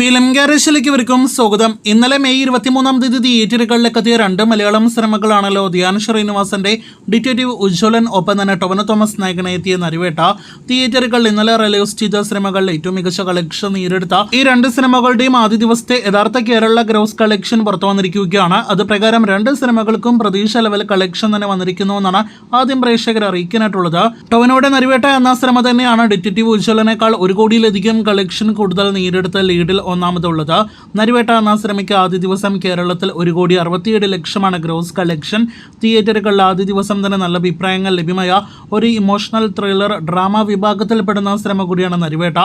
Film ഗാരേജിലേക്ക് ഇവർക്കും സ്വാഗതം. ഇന്നലെ മെയ് 23-ാം തീയതി തിയേറ്ററുകളിലേക്ക് എത്തിയ രണ്ട് മലയാളം സിനിമകളാണല്ലോ ധ്യാൻ ശ്രീനിവാസന്റെ ഡിറ്റക്റ്റീവ് ഉജ്ജ്വലൻ, ഒപ്പം തന്നെ ടൊവിനോ തോമസ് നായകനെ എത്തിയ നരിവേട്ട. തിയേറ്ററുകളിൽ ഇന്നലെ റിലീസ് ചെയ്ത സിനിമകളിൽ ഏറ്റവും മികച്ച കളക്ഷൻ നേടിയെടുത്ത ഈ രണ്ട് സിനിമകളുടെയും ആദ്യ ദിവസത്തെ യഥാർത്ഥ കേരള ഗ്രോസ് കളക്ഷൻ പുറത്തു വന്നിരിക്കുകയാണ്. അത് പ്രകാരം രണ്ട് സിനിമകൾക്കും പ്രതീക്ഷ ലെവൽ കളക്ഷൻ തന്നെ വന്നിരിക്കുന്നുവെന്നാണ് ആദ്യം പ്രേക്ഷകർ അറിയിക്കാനായിട്ടുള്ളത്. ടൊവിനോയുടെ നരിവേട്ട എന്ന സിനിമ തന്നെയാണ് ഡിറ്റക്റ്റീവ് ഉജ്ജ്വലനേക്കാൾ 1 കോടിയിലധികം കളക്ഷൻ കൂടുതൽ നേടിയെടുത്ത ലീഡിൽ ഒന്നാമതുള്ളത്. നരിവേട്ട എന്ന സിനിമയ്ക്ക് ആദ്യ ദിവസം കേരളത്തിൽ 1,67 ലക്ഷമാണ് ഗ്രോസ് കളക്ഷൻ. തിയേറ്ററുകളിൽ ആദ്യ ദിവസം തന്നെ നല്ല അഭിപ്രായങ്ങൾ ലഭ്യമായ ഒരു ഇമോഷണൽ ത്രില്ലർ ഡ്രാമ വിഭാഗത്തിൽപ്പെടുന്ന സിനിമ കൂടിയാണ് നരിവേട്ട.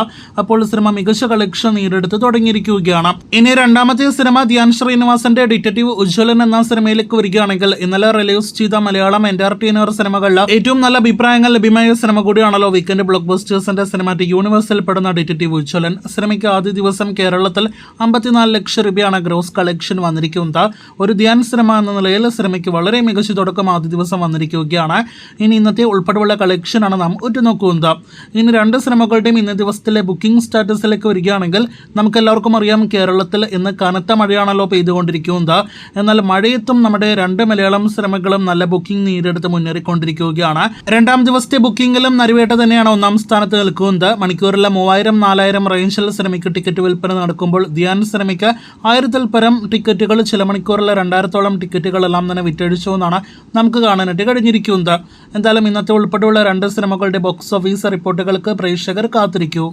അപ്പോൾ സിനിമ മികച്ച കളക്ഷൻ നേടിയെടുത്ത് തുടങ്ങിയിരിക്കുകയാണ്. ഇനി രണ്ടാമത്തെ സിനിമ ധ്യാൻ ശ്രീനിവാസന്റെ ഡിറ്റക്റ്റീവ് ഉജ്ജ്വലൻ എന്ന സിനിമയിലേക്ക് വരികയാണെങ്കിൽ ഇന്നലെ റിലീസ് ചെയ്ത മലയാളം എന്റർടൈനർ സിനിമകളിൽ ഏറ്റവും നല്ല അഭിപ്രായങ്ങൾ ലഭ്യമായ സിനിമ കൂടിയാണല്ലോ വീക്കെൻഡ് ബ്ലോക്ക് ബസ്റ്റേഴ്സിന്റെ സിനിമാറ്റിക് യൂണിവേഴ്സിൽ പെടുന്ന ഡിറ്റക്റ്റീവ് ഉജ്ജ്വലൻ. സിനിമയ്ക്ക് ആദ്യ ദിവസം കേരളത്തിൽ 54 ലക്ഷം രൂപയാണ് ഗ്രോസ് കളക്ഷൻ വന്നിരിക്കുന്നത്. ഒരു ധ്യാൻ സിനിമ എന്ന നിലയിൽ സിനിമയ്ക്ക് വളരെ മികച്ച തുടക്കം ആദ്യ ദിവസം വന്നിരിക്കുകയാണ്. ഇനി ഇന്നത്തെ ഉൾപ്പെടെയുള്ള കളക്ഷനാണ് നാം ഉറ്റുനോക്കുന്നത്. ഇനി രണ്ട് സിനിമകളുടെയും ഇന്നത്തെ ദിവസത്തിലെ ബുക്കിംഗ് സ്റ്റാറ്റസിലേക്ക് വരികയാണെങ്കിൽ നമുക്കെല്ലാവർക്കും അറിയാം, കേരളത്തിൽ ഇന്ന് കനത്ത മഴയാണല്ലോ പെയ്തുകൊണ്ടിരിക്കുന്നത്. എന്നാൽ മഴയത്തും നമ്മുടെ രണ്ട് മലയാളം സിനിമകളും നല്ല ബുക്കിംഗ് നേടിയെടുത്ത് മുന്നേറിക്കൊണ്ടിരിക്കുകയാണ്. രണ്ടാം ദിവസത്തെ ബുക്കിംഗിലും നരിവേട്ട തന്നെയാണ് ഒന്നാം സ്ഥാനത്ത് നിൽക്കുന്നത്. മണിക്കൂറിൽ 3000-4000 റേഞ്ചിൽ സിനിമയ്ക്ക് ടിക്കറ്റ് വിൽപ്പന നടക്കുമ്പോൾ ധ്യാൻ സിനിമയ്ക്ക് 1000-ൽ പരം ടിക്കറ്റുകൾ, ചില മണിക്കൂറിൽ 2000-ഓളം ടിക്കറ്റുകളെല്ലാം തന്നെ വിറ്റഴിച്ചു എന്നാണ് നമുക്ക് കാണാനായിട്ട് കഴിഞ്ഞിരിക്കുന്നത്. എന്തായാലും ഇന്നത്തെ ഉൾപ്പെടെയുള്ള രണ്ട് സിനിമകളുടെ ബോക്സ് ഓഫീസ് റിപ്പോർട്ടുകൾക്ക് പ്രേക്ഷകർ കാത്തിരിക്കൂ.